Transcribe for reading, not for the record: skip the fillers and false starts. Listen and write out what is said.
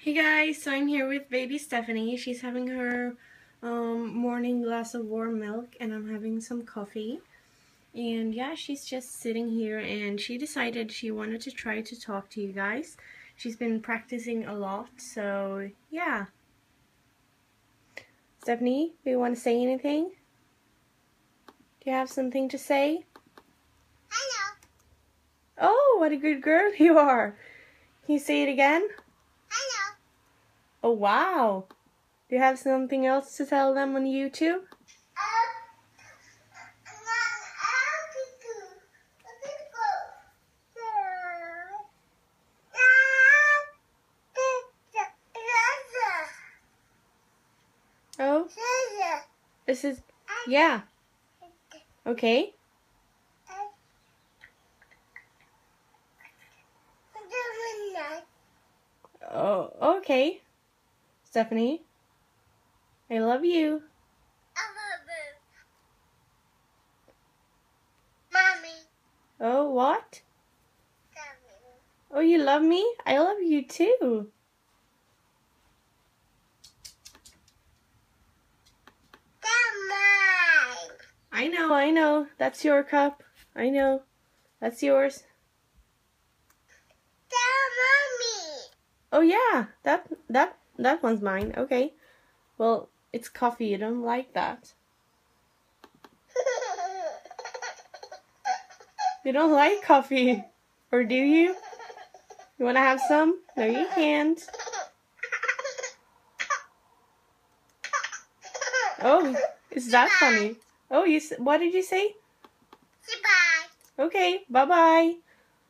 Hey guys, so I'm here with baby Stephanie. She's having her morning glass of warm milk and I'm having some coffee. And yeah, she's just sitting here and she decided she wanted to try to talk to you guys. She's been practicing a lot, so yeah. Stephanie, do you want to say anything? Do you have something to say? Hello. Oh, what a good girl you are. Can you say it again? Hello. Oh, wow. Do you have something else to tell them on YouTube? Oh, this is, yeah. Okay. Oh, okay. Stephanie, I love you. Mommy. Oh, what? Mommy. Oh, you love me? I love you too. I know. That's your cup. I know. That's yours. Mommy. Oh yeah, that one's mine. Okay. Well, it's coffee. You don't like that. You don't like coffee, or do you? You want to have some? No, you can't. Oh, is that funny? Oh, what did you say? Bye. Okay, bye-bye.